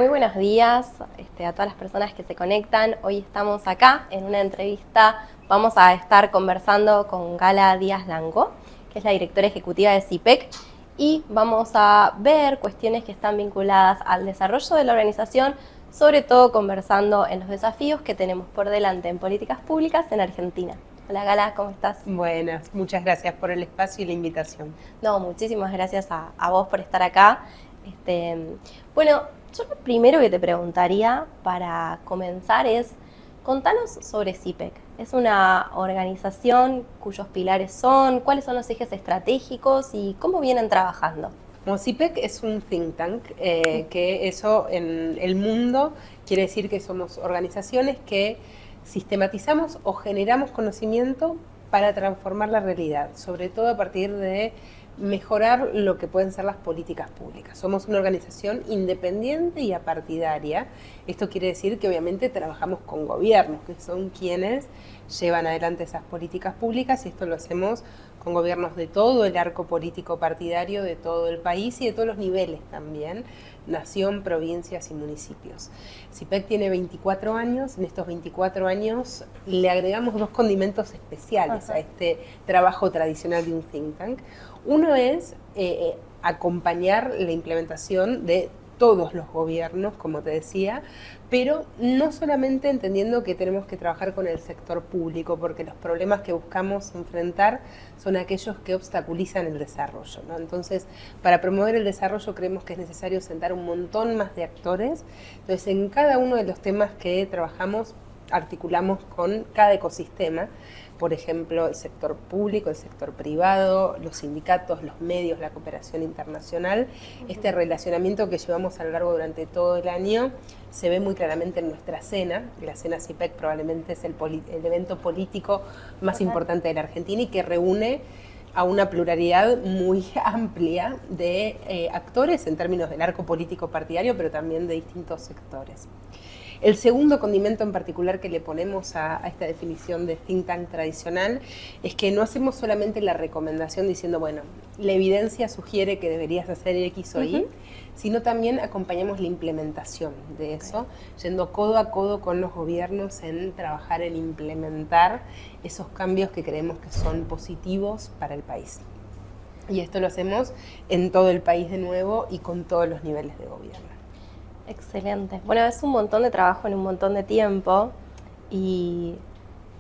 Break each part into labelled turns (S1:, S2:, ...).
S1: muy buenos días a todas las personas que se conectan. Hoy estamos acá en una entrevista. Vamos a estar conversando con Gala Díaz Lango, que es la directora ejecutiva de CIPEC, y vamos a ver cuestiones que están vinculadas al desarrollo de la organización, sobre todo conversando en los desafíos que tenemos por delante en políticas públicas en Argentina. Hola Gala, ¿cómo estás?
S2: Buenas, muchas gracias por el espacio y la invitación.
S1: No, muchísimas gracias a vos por estar acá. Bueno, yo lo primero que te preguntaría para comenzar es, contanos sobre CIPEC. Es una organización cuyos pilares son, cuáles son los ejes estratégicos y cómo vienen trabajando.
S2: Como CIPEC es un think tank, que eso en el mundo quiere decir que somos organizaciones que sistematizamos o generamos conocimiento para transformar la realidad, sobre todo a partir de mejorar lo que pueden ser las políticas públicas. Somos una organización independiente y apartidaria. Esto quiere decir que obviamente trabajamos con gobiernos, que son quienes llevan adelante esas políticas públicas, y esto lo hacemos con gobiernos de todo el arco político partidario, de todo el país y de todos los niveles también, nación, provincias y municipios. CIPEC tiene 24 años, en estos 24 años le agregamos dos condimentos especiales a este trabajo tradicional de un think tank. Uno es acompañar la implementación de todos los gobiernos, como te decía, pero no solamente entendiendo que tenemos que trabajar con el sector público, porque los problemas que buscamos enfrentar son aquellos que obstaculizan el desarrollo, ¿no? Entonces, para promover el desarrollo creemos que es necesario sentar un montón más de actores. Entonces, en cada uno de los temas que trabajamos, articulamos con cada ecosistema. Por ejemplo, el sector público, el sector privado, los sindicatos, los medios, la cooperación internacional. Este relacionamiento que llevamos a lo largo durante todo el año se ve muy claramente en nuestra cena. La cena CIPEC probablemente es el evento político más importante de la Argentina y que reúne a una pluralidad muy amplia de actores en términos del arco político partidario, pero también de distintos sectores. El segundo condimento en particular que le ponemos a esta definición de think tank tradicional es que no hacemos solamente la recomendación diciendo, bueno, la evidencia sugiere que deberías hacer X o Y, sino también acompañamos la implementación de eso, yendo codo a codo con los gobiernos en trabajar en implementar esos cambios que creemos que son positivos para el país. Y esto lo hacemos en todo el país de nuevo y con todos los niveles de gobierno.
S1: Excelente. Bueno, es un montón de trabajo en un montón de tiempo. ¿Y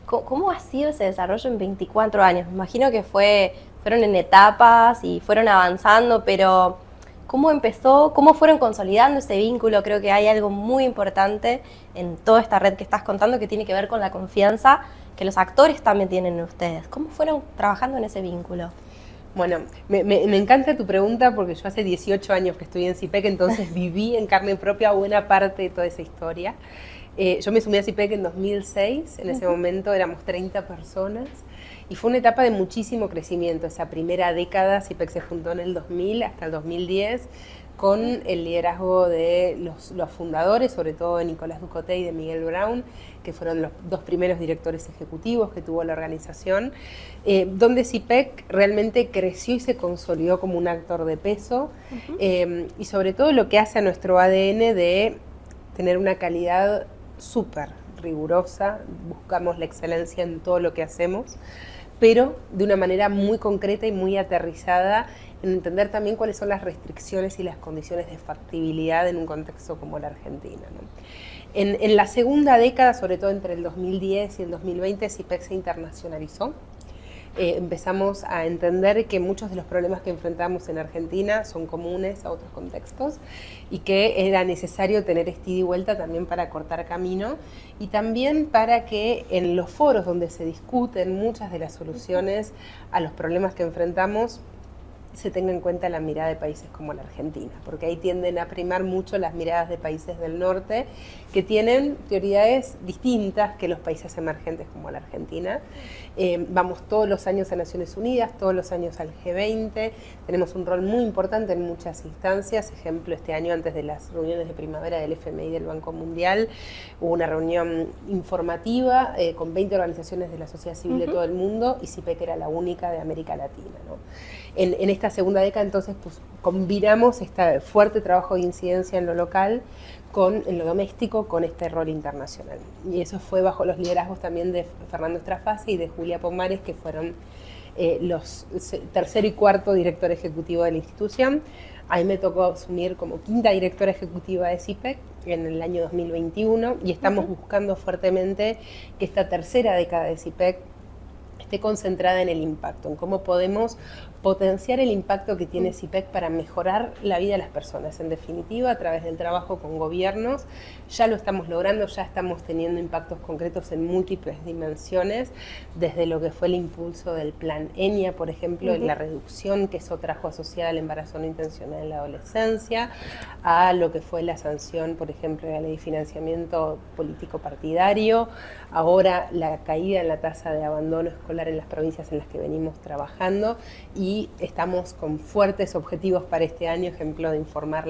S1: cómo ha sido ese desarrollo en 24 años? Me imagino que fueron en etapas y fueron avanzando, pero ¿cómo empezó? ¿Cómo fueron consolidando ese vínculo? Creo que hay algo muy importante en toda esta red que estás contando que tiene que ver con la confianza que los actores también tienen en ustedes. ¿Cómo fueron trabajando en ese vínculo?
S2: Bueno, me encanta tu pregunta porque yo hace 18 años que estoy en CIPEC, entonces viví en carne propia buena parte de toda esa historia. Yo me sumí a CIPEC en 2006, en ese momento éramos 30 personas y fue una etapa de muchísimo crecimiento. Esa primera década, CIPEC se fundó en el 2000 hasta el 2010 con el liderazgo de los fundadores, sobre todo de Nicolás Ducoté y de Miguel Brown, que fueron los dos primeros directores ejecutivos que tuvo la organización, donde CIPEC realmente creció y se consolidó como un actor de peso, y sobre todo lo que hace a nuestro ADN de tener una calidad súper rigurosa, buscamos la excelencia en todo lo que hacemos, pero de una manera muy concreta y muy aterrizada en entender también cuáles son las restricciones y las condiciones de factibilidad en un contexto como la Argentina, ¿no? En la segunda década, sobre todo entre el 2010 y el 2020, CIPEC se internacionalizó. Empezamos a entender que muchos de los problemas que enfrentamos en Argentina son comunes a otros contextos y que era necesario tener este ida y vuelta también para cortar camino y también para que en los foros donde se discuten muchas de las soluciones a los problemas que enfrentamos se tenga en cuenta la mirada de países como la Argentina, porque ahí tienden a primar mucho las miradas de países del norte que tienen prioridades distintas que los países emergentes como la Argentina. Vamos todos los años a Naciones Unidas, todos los años al G20, tenemos un rol muy importante en muchas instancias. Ejemplo, este año antes de las reuniones de primavera del FMI y del Banco Mundial hubo una reunión informativa con 20 organizaciones de la sociedad civil de todo el mundo y CIPEC era la única de América Latina, ¿no? En esta esta segunda década entonces pues, combinamos este fuerte trabajo de incidencia en lo local en lo doméstico con este rol internacional. Y eso fue bajo los liderazgos también de Fernando Estrafasi y de Julia Pomares, que fueron los tercero y cuarto director ejecutivo de la institución. A mí me tocó asumir como quinta directora ejecutiva de CIPEC en el año 2021 y estamos buscando fuertemente que esta tercera década de CIPEC esté concentrada en el impacto, en cómo podemos potenciar el impacto que tiene CIPEC para mejorar la vida de las personas. En definitiva, a través del trabajo con gobiernos, ya lo estamos logrando, ya estamos teniendo impactos concretos en múltiples dimensiones, desde lo que fue el impulso del plan ENIA, por ejemplo, la reducción que eso trajo asociada al embarazo no intencional en la adolescencia, a lo que fue la sanción, por ejemplo, de la ley de financiamiento político partidario, ahora la caída en la tasa de abandono escolar en las provincias en las que venimos trabajando, y estamos con fuertes objetivos para este año, ejemplo de informar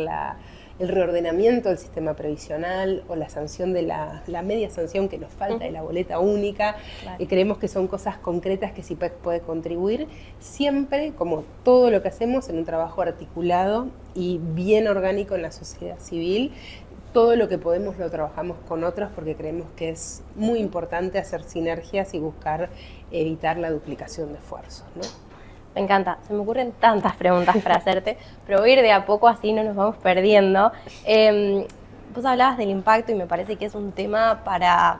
S2: el reordenamiento del sistema previsional o la sanción de la media sanción que nos falta de la boleta única. Claro. Creemos que son cosas concretas que CIPEC puede contribuir, siempre, como todo lo que hacemos, en un trabajo articulado y bien orgánico en la sociedad civil. Todo lo que podemos lo trabajamos con otros porque creemos que es muy importante hacer sinergias y buscar evitar la duplicación de esfuerzos, ¿no?
S1: Me encanta, se me ocurren tantas preguntas para hacerte, pero voy a ir de a poco así no nos vamos perdiendo. Vos hablabas del impacto y me parece que es un tema para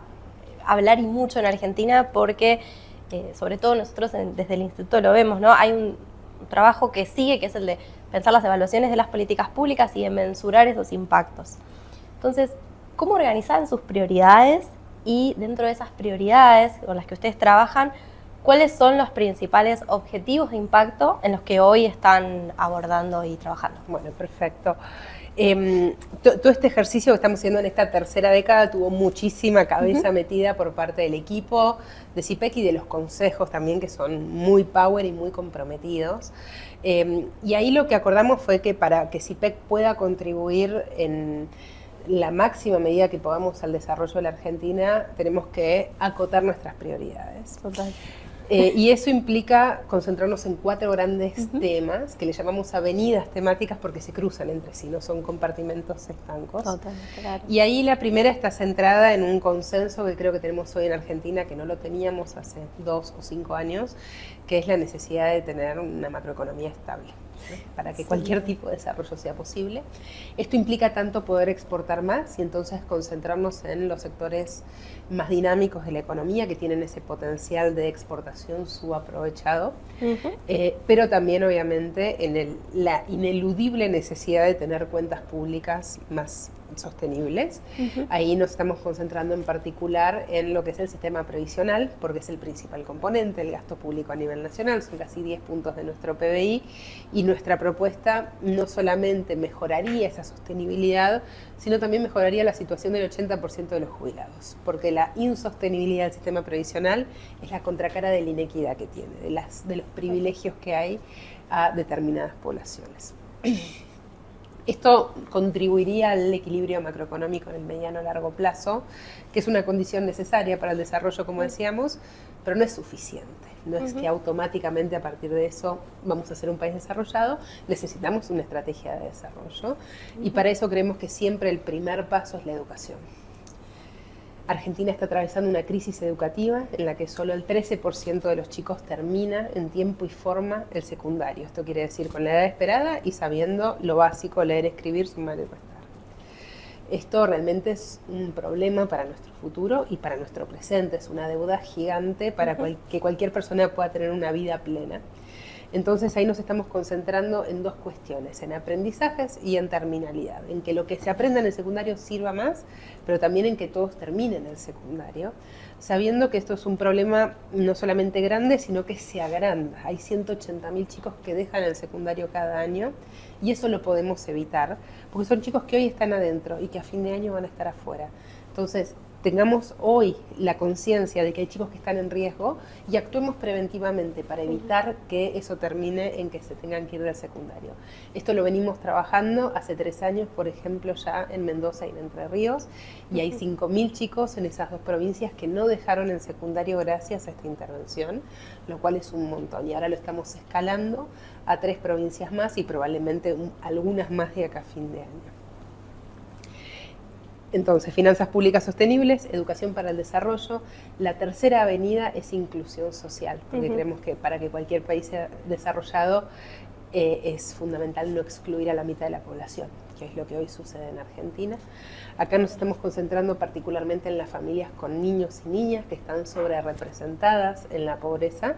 S1: hablar y mucho en Argentina porque, sobre todo nosotros desde el Instituto lo vemos, ¿no? Hay un trabajo que sigue, que es el de pensar las evaluaciones de las políticas públicas y de mensurar esos impactos. Entonces, ¿cómo organizan sus prioridades? Y dentro de esas prioridades con las que ustedes trabajan, ¿cuáles son los principales objetivos de impacto en los que hoy están abordando y trabajando?
S2: Bueno, perfecto. Todo este ejercicio que estamos haciendo en esta tercera década tuvo muchísima cabeza metida por parte del equipo de CIPEC y de los consejos también, que son muy power y muy comprometidos. Y ahí lo que acordamos fue que para que CIPEC pueda contribuir en la máxima medida que podamos al desarrollo de la Argentina, tenemos que acotar nuestras prioridades.
S1: Total.
S2: Y eso implica concentrarnos en 4 grandes temas, que le llamamos avenidas temáticas porque se cruzan entre sí, no son compartimentos estancos.
S1: Total, claro.
S2: Y ahí la primera está centrada en un consenso que creo que tenemos hoy en Argentina, que no lo teníamos hace 2 o 5 años, que es la necesidad de tener una macroeconomía estable, ¿no? Para que cualquier tipo de desarrollo sea posible. Esto implica tanto poder exportar más y entonces concentrarnos en los sectores más dinámicos de la economía que tienen ese potencial de exportación subaprovechado, pero también obviamente en la ineludible necesidad de tener cuentas públicas más sostenibles. Ahí nos estamos concentrando en particular en lo que es el sistema previsional, porque es el principal componente, el gasto público a nivel nacional, son casi 10 puntos de nuestro PBI, y nuestra propuesta no solamente mejoraría esa sostenibilidad, sino también mejoraría la situación del 80% de los jubilados, porque la insostenibilidad del sistema previsional es la contracara de la inequidad que tiene, de los privilegios que hay a determinadas poblaciones. Esto contribuiría al equilibrio macroeconómico en el mediano y largo plazo, que es una condición necesaria para el desarrollo, como decíamos, pero no es suficiente. No es que automáticamente a partir de eso vamos a ser un país desarrollado, necesitamos una estrategia de desarrollo y para eso creemos que siempre el primer paso es la educación. Argentina está atravesando una crisis educativa en la que solo el 13% de los chicos termina en tiempo y forma el secundario. Esto quiere decir con la edad esperada y sabiendo lo básico, leer, escribir, sumar y restar. Esto realmente es un problema para nuestro futuro y para nuestro presente. Es una deuda gigante para que cualquier persona pueda tener una vida plena. Entonces ahí nos estamos concentrando en 2 cuestiones, en aprendizajes y en terminalidad, en que lo que se aprenda en el secundario sirva más, pero también en que todos terminen el secundario, sabiendo que esto es un problema no solamente grande, sino que se agranda. Hay 180.000 chicos que dejan el secundario cada año y eso lo podemos evitar, porque son chicos que hoy están adentro y que a fin de año van a estar afuera. Entonces, tengamos hoy la conciencia de que hay chicos que están en riesgo y actuemos preventivamente para evitar que eso termine en que se tengan que ir del secundario. Esto lo venimos trabajando hace 3 años, por ejemplo, ya en Mendoza y en Entre Ríos, y hay 5.000 chicos en esas 2 provincias que no dejaron el secundario gracias a esta intervención, lo cual es un montón. Y ahora lo estamos escalando a 3 provincias más y probablemente algunas más de acá a fin de año. Entonces, finanzas públicas sostenibles, educación para el desarrollo. La tercera avenida es inclusión social, porque creemos que para que cualquier país sea desarrollado es fundamental no excluir a la mitad de la población, que es lo que hoy sucede en Argentina. Acá nos estamos concentrando particularmente en las familias con niños y niñas que están sobrerepresentadas en la pobreza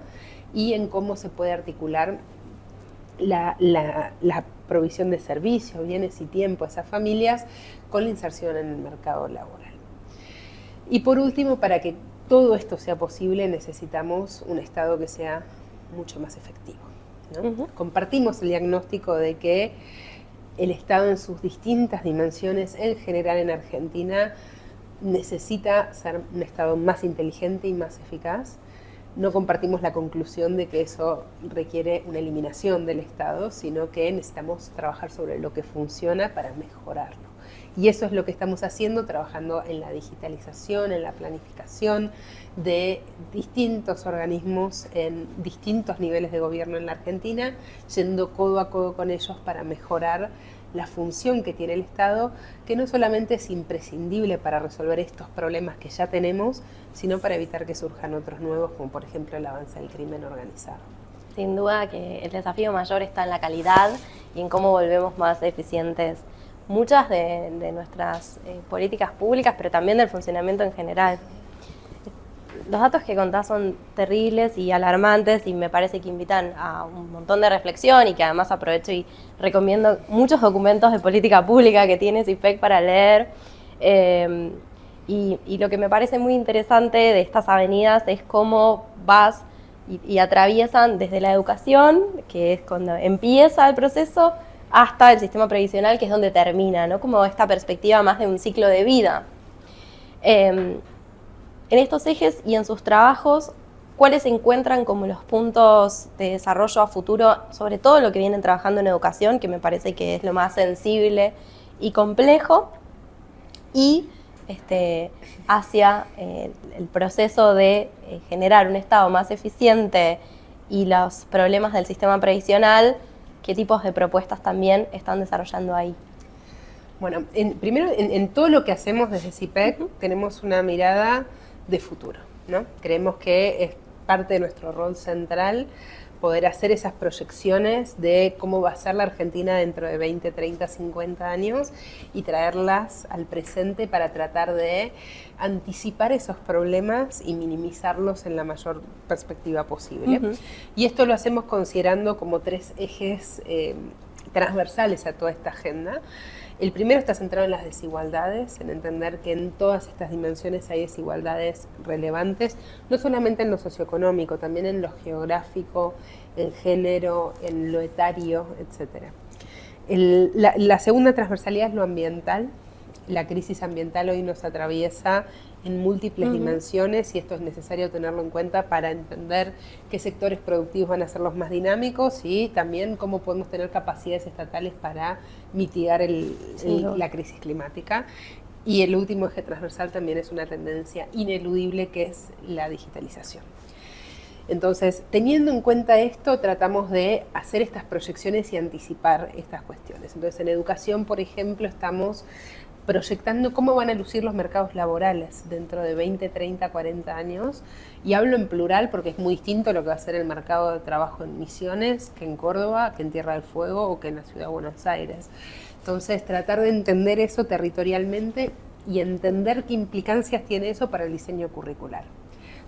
S2: y en cómo se puede articular la provisión de servicios, bienes y tiempo a esas familias con la inserción en el mercado laboral. Y por último, para que todo esto sea posible, necesitamos un Estado que sea mucho más efectivo, ¿no? Compartimos el diagnóstico de que el Estado en sus distintas dimensiones, en general en Argentina, necesita ser un Estado más inteligente y más eficaz. No compartimos la conclusión de que eso requiere una eliminación del Estado, sino que necesitamos trabajar sobre lo que funciona para mejorarlo. Y eso es lo que estamos haciendo, trabajando en la digitalización, en la planificación de distintos organismos en distintos niveles de gobierno en la Argentina, yendo codo a codo con ellos para mejorar la función que tiene el Estado, que no solamente es imprescindible para resolver estos problemas que ya tenemos, sino para evitar que surjan otros nuevos, como por ejemplo el avance del crimen organizado.
S1: Sin duda que el desafío mayor está en la calidad y en cómo volvemos más eficientes muchas de nuestras políticas públicas, pero también del funcionamiento en general. Los datos que contás son terribles y alarmantes y me parece que invitan a un montón de reflexión y que además aprovecho y recomiendo muchos documentos de política pública que tiene CIPEC para leer. Y lo que me parece muy interesante de estas avenidas es cómo vas y atraviesan desde la educación, que es cuando empieza el proceso, hasta el sistema previsional, que es donde termina, ¿no? Como esta perspectiva más de un ciclo de vida. En estos ejes y en sus trabajos, ¿cuáles se encuentran como los puntos de desarrollo a futuro, sobre todo lo que vienen trabajando en educación, que me parece que es lo más sensible y complejo, y hacia el proceso de generar un Estado más eficiente y los problemas del sistema previsional? ¿Qué tipos de propuestas también están desarrollando ahí?
S2: Bueno, primero, en todo lo que hacemos desde CIPEC tenemos una mirada de futuro, ¿no? Creemos que es parte de nuestro rol central poder hacer esas proyecciones de cómo va a ser la Argentina dentro de 20, 30, 50 años y traerlas al presente para tratar de anticipar esos problemas y minimizarlos en la mayor perspectiva posible. Y esto lo hacemos considerando como 3 ejes transversales a toda esta agenda. El primero está centrado en las desigualdades, en entender que en todas estas dimensiones hay desigualdades relevantes, no solamente en lo socioeconómico, también en lo geográfico, en género, en lo etario, etc. La segunda transversalidad es lo ambiental. La crisis ambiental hoy nos atraviesa en múltiples dimensiones y esto es necesario tenerlo en cuenta para entender qué sectores productivos van a ser los más dinámicos y también cómo podemos tener capacidades estatales para mitigar la crisis climática. Y el último eje transversal también es una tendencia ineludible, que es la digitalización. Entonces, teniendo en cuenta esto, tratamos de hacer estas proyecciones y anticipar estas cuestiones. Entonces, en educación, por ejemplo, estamos proyectando cómo van a lucir los mercados laborales dentro de 20, 30, 40 años. Y hablo en plural porque es muy distinto lo que va a ser el mercado de trabajo en Misiones, que en Córdoba, que en Tierra del Fuego o que en la Ciudad de Buenos Aires. Entonces, tratar de entender eso territorialmente y entender qué implicancias tiene eso para el diseño curricular.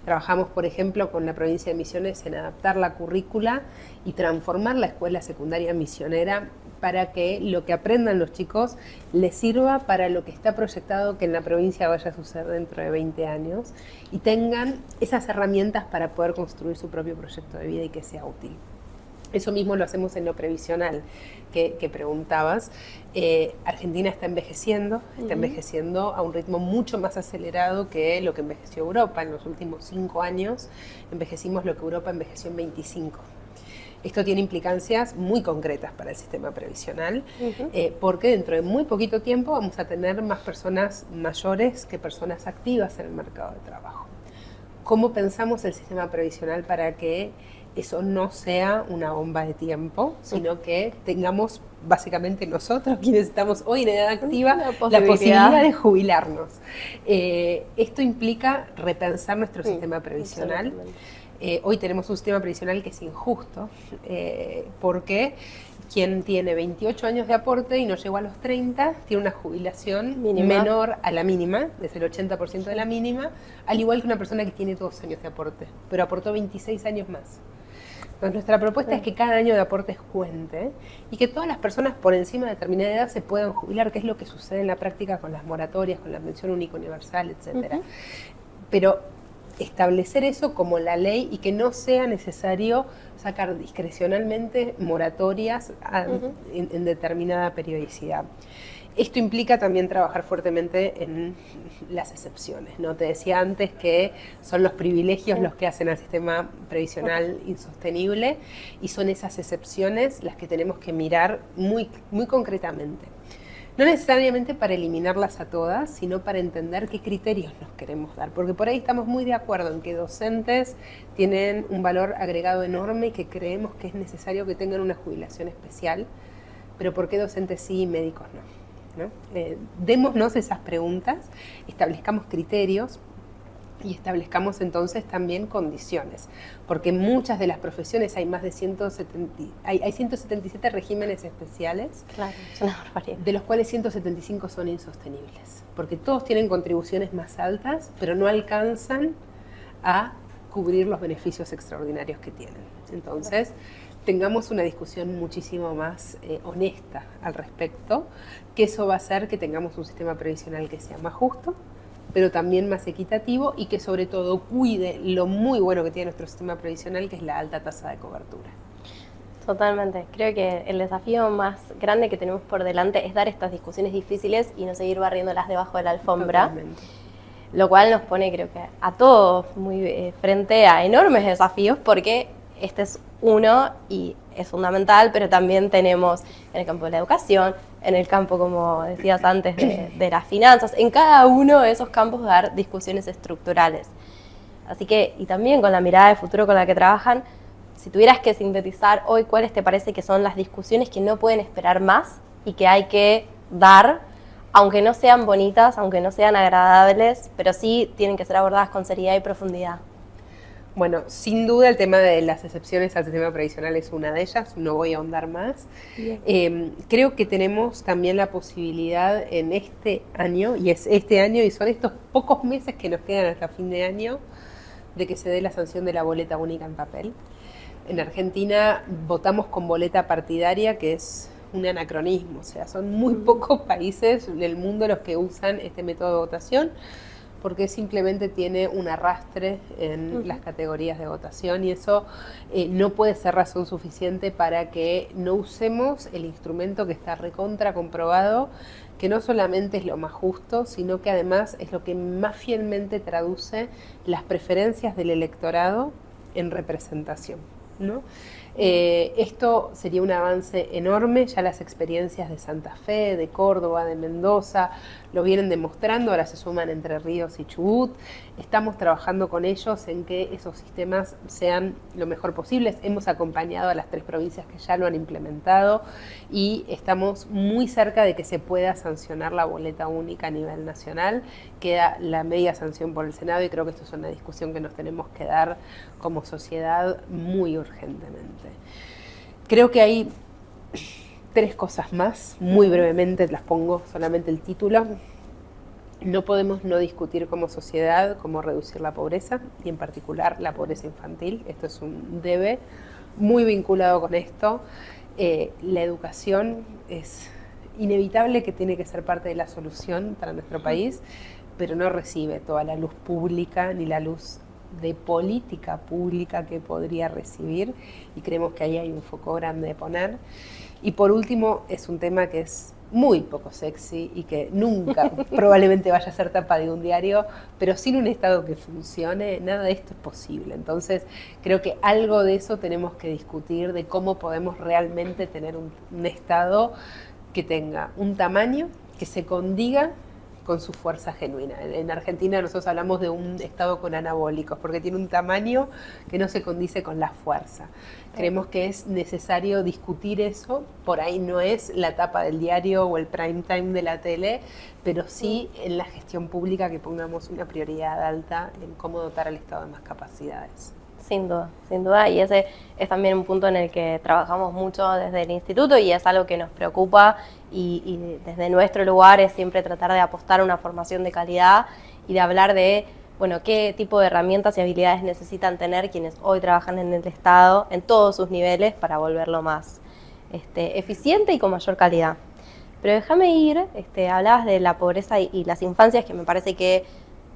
S2: Trabajamos, por ejemplo, con la provincia de Misiones en adaptar la currícula y transformar la escuela secundaria misionera para que lo que aprendan los chicos les sirva para lo que está proyectado que en la provincia vaya a suceder dentro de 20 años y tengan esas herramientas para poder construir su propio proyecto de vida y que sea útil. Eso mismo lo hacemos en lo previsional que preguntabas. Argentina está envejeciendo a un ritmo mucho más acelerado que lo que envejeció Europa. En los últimos 5 años envejecimos lo que Europa envejeció en 25. Esto tiene implicancias muy concretas para el sistema previsional, porque dentro de muy poquito tiempo vamos a tener más personas mayores que personas activas en el mercado de trabajo. ¿Cómo pensamos el sistema previsional para que eso no sea una bomba de tiempo, sino que tengamos básicamente nosotros, quienes estamos hoy en edad activa, la posibilidad de jubilarnos? Esto implica repensar nuestro sistema previsional. Hoy tenemos un sistema previsional que es injusto, porque quien tiene 28 años de aporte y no llegó a los 30, tiene una jubilación menor a la mínima, es el 80% de la mínima, al igual que una persona que tiene 2 años de aporte, pero aportó 26 años más. Entonces, nuestra propuesta es que cada año de aportes cuente y que todas las personas por encima de determinada edad se puedan jubilar, que es lo que sucede en la práctica con las moratorias, con la pensión única universal, etc. Pero establecer eso como la ley y que no sea necesario sacar discrecionalmente moratorias en determinada periodicidad. Esto implica también trabajar fuertemente en las excepciones, ¿no? Te decía antes que son los privilegios los que hacen al sistema previsional insostenible, y son esas excepciones las que tenemos que mirar muy, muy concretamente. No necesariamente para eliminarlas a todas, sino para entender qué criterios nos queremos dar. Porque por ahí estamos muy de acuerdo en que docentes tienen un valor agregado enorme y que creemos que es necesario que tengan una jubilación especial, pero ¿por qué docentes sí y médicos no? Démonos esas preguntas, establezcamos criterios y establezcamos entonces también condiciones, porque en muchas de las profesiones hay más de 177 regímenes especiales,
S1: claro, es una barbaridad,
S2: de los cuales 175 son insostenibles, porque todos tienen contribuciones más altas, pero no alcanzan a cubrir los beneficios extraordinarios que tienen. Entonces, tengamos una discusión muchísimo más honesta al respecto, que eso va a hacer que tengamos un sistema previsional que sea más justo, pero también más equitativo y que sobre todo cuide lo muy bueno que tiene nuestro sistema previsional, que es la alta tasa de cobertura.
S1: Totalmente. Creo que el desafío más grande que tenemos por delante es dar estas discusiones difíciles y no seguir barriéndolas debajo de la alfombra. Totalmente. Lo cual nos pone, creo que a todos muy frente a enormes desafíos, porque este es uno y es fundamental, pero también tenemos en el campo de la educación, en el campo, como decías antes, de las finanzas, en cada uno de esos campos dar discusiones estructurales. Así que, y también con la mirada de futuro con la que trabajan, si tuvieras que sintetizar hoy, ¿cuáles te parece que son las discusiones que no pueden esperar más y que hay que dar, aunque no sean bonitas, aunque no sean agradables, pero sí tienen que ser abordadas con seriedad y profundidad?
S2: Bueno, sin duda el tema de las excepciones al sistema previsional es una de ellas, no voy a ahondar más. Creo que tenemos también la posibilidad en este año, y es este año y son estos pocos meses que nos quedan hasta fin de año, de que se dé la sanción de la boleta única en papel. En Argentina votamos con boleta partidaria, que es un anacronismo, o sea, son muy pocos países del mundo los que usan este método de votación, porque simplemente tiene un arrastre en las categorías de votación, y eso no puede ser razón suficiente para que no usemos el instrumento que está recontra comprobado, que no solamente es lo más justo, sino que además es lo que más fielmente traduce las preferencias del electorado en representación, ¿no? Esto sería un avance enorme. Ya las experiencias de Santa Fe, de Córdoba, de Mendoza lo vienen demostrando. Ahora se suman Entre Ríos y Chubut. Estamos trabajando con ellos en que esos sistemas sean lo mejor posibles. Hemos acompañado a las 3 provincias que ya lo han implementado y estamos muy cerca de que se pueda sancionar la boleta única a nivel nacional. Queda la media sanción por el Senado y creo que esto es una discusión que nos tenemos que dar como sociedad muy urgentemente. Creo que hay 3 cosas más, muy brevemente las pongo, solamente el título. No podemos no discutir como sociedad cómo reducir la pobreza, y en particular la pobreza infantil. Esto es un debe muy vinculado con esto. La educación es inevitable que tiene que ser parte de la solución para nuestro país, pero no recibe toda la luz pública ni la luz de política pública que podría recibir, y creemos que ahí hay un foco grande de poner. Y por último, es un tema que es muy poco sexy y que nunca probablemente vaya a ser tapa de un diario, pero sin un Estado que funcione, nada de esto es posible. Entonces, creo que algo de eso tenemos que discutir, de cómo podemos realmente tener un Estado que tenga un tamaño que se condiga con su fuerza genuina. En Argentina nosotros hablamos de un Estado con anabólicos, porque tiene un tamaño que no se condice con la fuerza. Creemos que es necesario discutir eso, por ahí no es la tapa del diario o el prime time de la tele, pero sí en la gestión pública que pongamos una prioridad alta en cómo dotar al Estado de más capacidades.
S1: Sin duda, y ese es también un punto en el que trabajamos mucho desde el instituto y es algo que nos preocupa y desde nuestro lugar es siempre tratar de apostar a una formación de calidad y de hablar de, bueno, qué tipo de herramientas y habilidades necesitan tener quienes hoy trabajan en el Estado en todos sus niveles para volverlo más eficiente y con mayor calidad. Pero déjame ir, hablabas de la pobreza y las infancias, que me parece que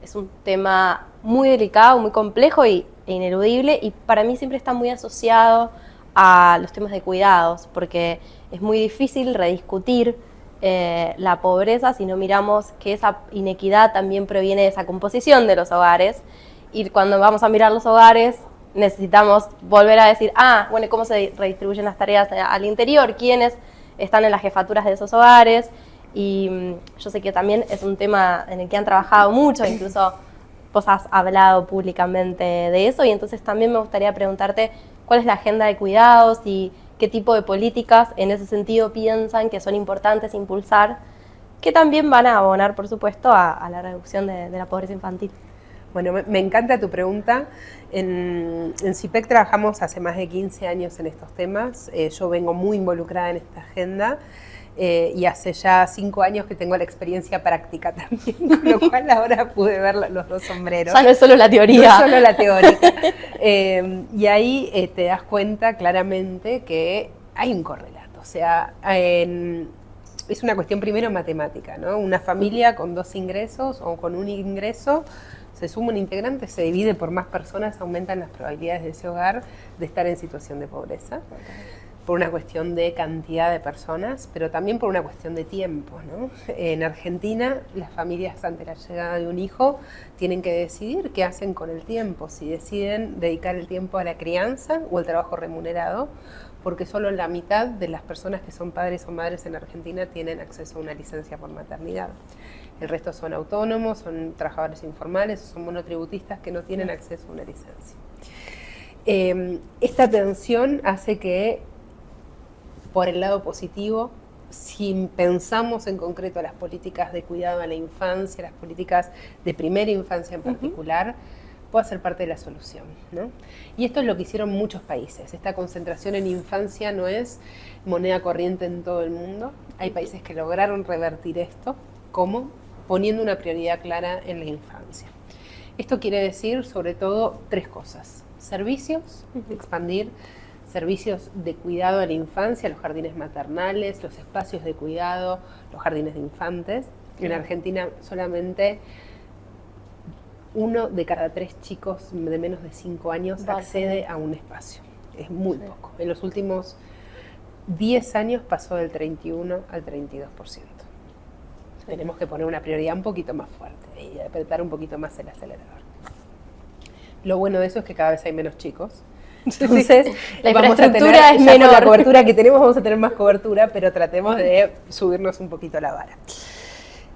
S1: es un tema muy delicado, muy complejo e ineludible, y para mí siempre está muy asociado a los temas de cuidados, porque es muy difícil rediscutir la pobreza si no miramos que esa inequidad también proviene de esa composición de los hogares, y cuando vamos a mirar los hogares necesitamos volver a decir, bueno, ¿cómo se redistribuyen las tareas al interior? ¿Quiénes están en las jefaturas de esos hogares? Y yo sé que también es un tema en el que han trabajado mucho, incluso vos has hablado públicamente de eso, y entonces también me gustaría preguntarte cuál es la agenda de cuidados y qué tipo de políticas en ese sentido piensan que son importantes impulsar, que también van a abonar, por supuesto, a la reducción de la pobreza infantil.
S2: Bueno, me encanta tu pregunta. En CIPEC trabajamos hace más de 15 años en estos temas. Yo vengo muy involucrada en esta agenda. Y hace ya 5 años que tengo la experiencia práctica también, con lo cual ahora pude ver los dos sombreros.
S1: Ya no es solo la teoría.
S2: No es solo la teórica. Y ahí te das cuenta claramente que hay un correlato. O sea, es una cuestión primero matemática, ¿no? Una familia con 2 ingresos o con un ingreso, se suma un integrante, se divide por más personas, aumentan las probabilidades de ese hogar de estar en situación de pobreza. Por una cuestión de cantidad de personas, pero también por una cuestión de tiempo, ¿no? En Argentina, las familias ante la llegada de un hijo tienen que decidir qué hacen con el tiempo, si deciden dedicar el tiempo a la crianza o al trabajo remunerado, porque solo la mitad de las personas que son padres o madres en Argentina tienen acceso a una licencia por maternidad. El resto son autónomos, son trabajadores informales, son monotributistas que no tienen acceso a una licencia. Esta tensión hace que, por el lado positivo, si pensamos en concreto las políticas de cuidado a la infancia, las políticas de primera infancia en particular, pueda ser parte de la solución, ¿no? Y esto es lo que hicieron muchos países. Esta concentración en infancia no es moneda corriente en todo el mundo. Hay países que lograron revertir esto. ¿Cómo? Poniendo una prioridad clara en la infancia. Esto quiere decir, sobre todo, 3 cosas. Servicios, expandir servicios de cuidado a la infancia, los jardines maternales, los espacios de cuidado, los jardines de infantes. En Argentina solamente 1 de cada 3 chicos de menos de 5 años accede a un espacio. Es muy poco. En los últimos 10 años pasó del 31 al 32%. Tenemos que poner una prioridad un poquito más fuerte y apretar un poquito más el acelerador. Lo bueno de eso es que cada vez hay menos chicos. Entonces,
S1: la infraestructura es menor.
S2: Con la cobertura que tenemos vamos a tener más cobertura, pero tratemos de subirnos un poquito la vara.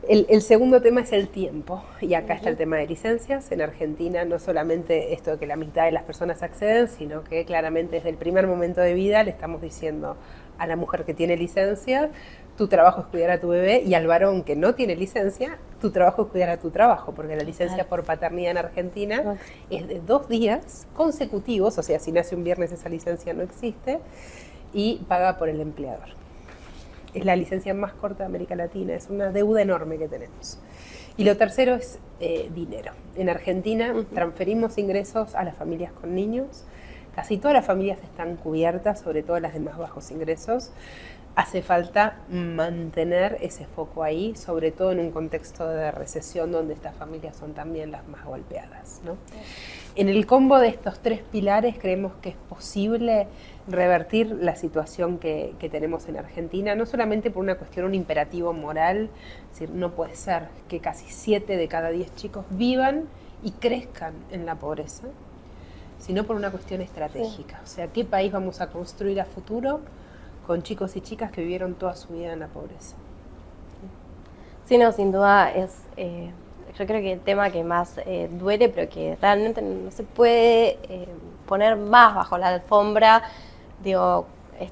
S2: El segundo tema es el tiempo, y acá está el tema de licencias. En Argentina no solamente esto de que la mitad de las personas acceden, sino que claramente desde el primer momento de vida le estamos diciendo a la mujer que tiene licencia, tu trabajo es cuidar a tu bebé, y al varón que no tiene licencia, tu trabajo es cuidar a tu trabajo, porque la licencia por paternidad en Argentina es de 2 días consecutivos, o sea, si nace un viernes esa licencia no existe, y paga por el empleador. Es la licencia más corta de América Latina, es una deuda enorme que tenemos. Y lo tercero es dinero. En Argentina transferimos ingresos a las familias con niños, casi todas las familias están cubiertas, sobre todo las de más bajos ingresos. Hace falta mantener ese foco ahí, sobre todo en un contexto de recesión donde estas familias son también las más golpeadas, ¿no? En el combo de estos 3 pilares creemos que es posible revertir la situación que tenemos en Argentina, no solamente por una cuestión, un imperativo moral, es decir, no puede ser que casi 7 de cada 10 chicos vivan y crezcan en la pobreza, sino por una cuestión estratégica. O sea, ¿qué país vamos a construir a futuro con chicos y chicas que vivieron toda su vida en la pobreza?
S1: Sí, no, sin duda es, yo creo que el tema que más duele, pero que realmente no se puede poner más bajo la alfombra. Digo,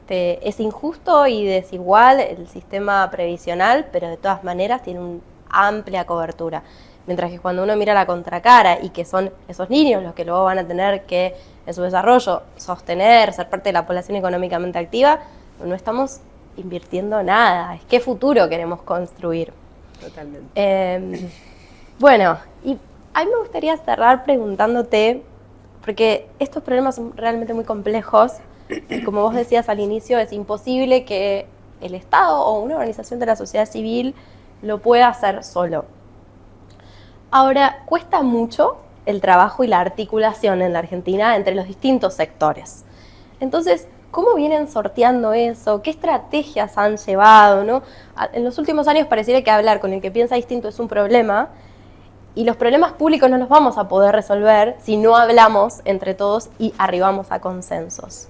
S1: es injusto y desigual el sistema previsional, pero de todas maneras tiene una amplia cobertura. Mientras que cuando uno mira la contracara y que son esos niños los que luego van a tener que, en su desarrollo, sostener, ser parte de la población económicamente activa, no estamos invirtiendo nada. ¿Qué futuro queremos construir?
S2: Totalmente.
S1: Bueno, y a mí me gustaría cerrar preguntándote, porque estos problemas son realmente muy complejos, y como vos decías al inicio, es imposible que el Estado o una organización de la sociedad civil lo pueda hacer solo. Ahora, cuesta mucho el trabajo y la articulación en la Argentina entre los distintos sectores. Entonces, ¿cómo vienen sorteando eso? ¿Qué estrategias han llevado, ¿no? En los últimos años pareciera que hablar con el que piensa distinto es un problema, y los problemas públicos no los vamos a poder resolver si no hablamos entre todos y arribamos a consensos.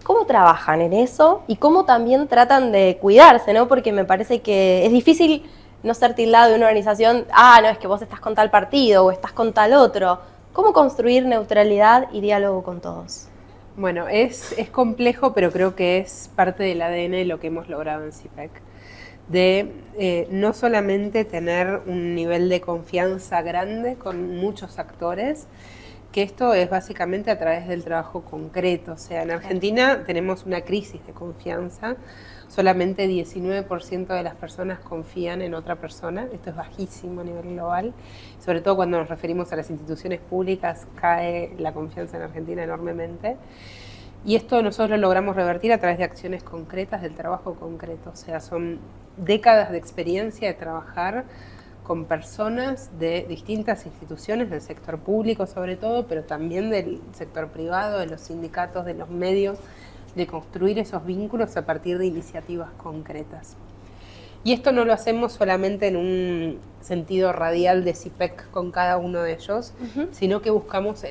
S1: ¿Cómo trabajan en eso? Y cómo también tratan de cuidarse, ¿no? Porque me parece que es difícil no ser tildado de una organización, no, es que vos estás con tal partido o estás con tal otro. ¿Cómo construir neutralidad y diálogo con todos?
S2: Bueno, es complejo, pero creo que es parte del ADN de lo que hemos logrado en CIPEC. De no solamente tener un nivel de confianza grande con muchos actores, que esto es básicamente a través del trabajo concreto. O sea, en Argentina tenemos una crisis de confianza, solamente 19% de las personas confían en otra persona, esto es bajísimo a nivel global, sobre todo cuando nos referimos a las instituciones públicas, cae la confianza en Argentina enormemente. Y esto nosotros lo logramos revertir a través de acciones concretas, del trabajo concreto. O sea, son décadas de experiencia de trabajar con personas de distintas instituciones, del sector público sobre todo, pero también del sector privado, de los sindicatos, de los medios, de construir esos vínculos a partir de iniciativas concretas. Y esto no lo hacemos solamente en un sentido radial de CIPEC con cada uno de ellos, sino que buscamos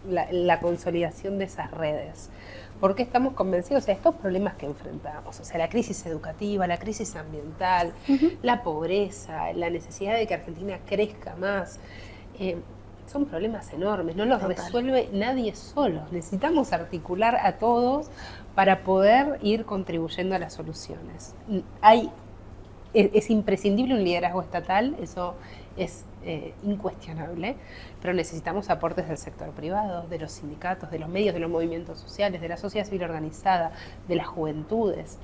S2: la consolidación de esas redes. Porque estamos convencidos de estos problemas que enfrentamos, o sea, la crisis educativa, la crisis ambiental, la pobreza, la necesidad de que Argentina crezca más, son problemas enormes, no los resuelve nadie solo. Necesitamos articular a todos para poder ir contribuyendo a las soluciones. Es imprescindible un liderazgo estatal, eso es incuestionable, pero necesitamos aportes del sector privado, de los sindicatos, de los medios, de los movimientos sociales, de la sociedad civil organizada, de las juventudes.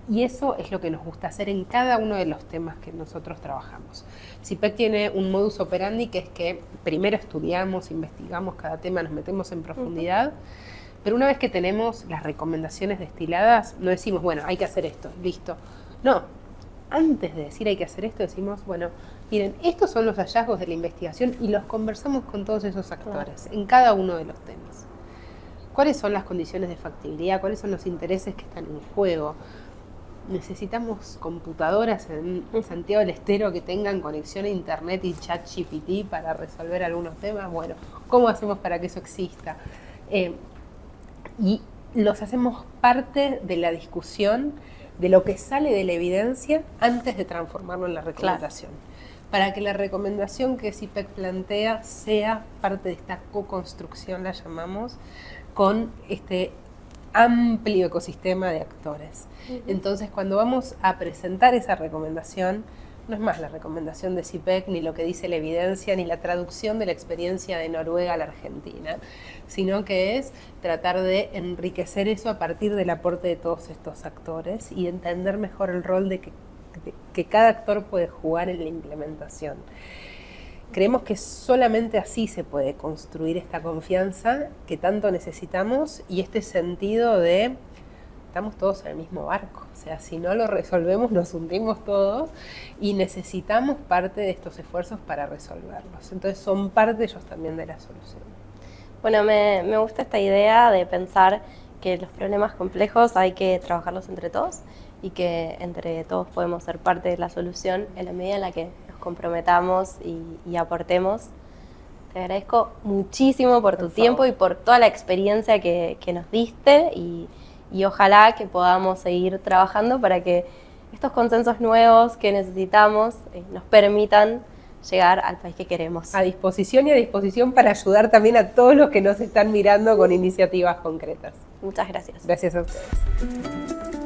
S2: Y eso es lo que nos gusta hacer en cada uno de los temas que nosotros trabajamos. CIPEC tiene un modus operandi que es que primero estudiamos, investigamos cada tema, nos metemos en profundidad, pero una vez que tenemos las recomendaciones destiladas, no decimos, bueno, hay que hacer esto, listo. No, antes de decir hay que hacer esto, decimos, bueno, miren, estos son los hallazgos de la investigación y los conversamos con todos esos actores en cada uno de los temas. ¿Cuáles son las condiciones de factibilidad? ¿Cuáles son los intereses que están en juego? Necesitamos computadoras en Santiago del Estero que tengan conexión a internet y ChatGPT para resolver algunos temas. Bueno, ¿cómo hacemos para que eso exista? Y los hacemos parte de la discusión de lo que sale de la evidencia antes de transformarlo en la recomendación. Para que la recomendación que CIPEC plantea sea parte de esta co-construcción, la llamamos, con este amplio ecosistema de actores. Entonces, cuando vamos a presentar esa recomendación, no es más la recomendación de CIPEC, ni lo que dice la evidencia, ni la traducción de la experiencia de Noruega a la Argentina, sino que es tratar de enriquecer eso a partir del aporte de todos estos actores y entender mejor el rol que cada actor puede jugar en la implementación. Creemos que solamente así se puede construir esta confianza que tanto necesitamos y este sentido de estamos todos en el mismo barco. O sea, si no lo resolvemos, nos hundimos todos y necesitamos parte de estos esfuerzos para resolverlos. Entonces son parte ellos también de la solución.
S1: Bueno, me gusta esta idea de pensar que los problemas complejos hay que trabajarlos entre todos y que entre todos podemos ser parte de la solución en la medida en la que nos comprometamos y aportemos. Te agradezco muchísimo por tu tiempo y por toda la experiencia que nos diste y ojalá que podamos seguir trabajando para que estos consensos nuevos que necesitamos nos permitan llegar al país que queremos.
S2: A disposición y a disposición para ayudar también a todos los que nos están mirando con iniciativas concretas.
S1: Muchas gracias.
S2: Gracias a ustedes.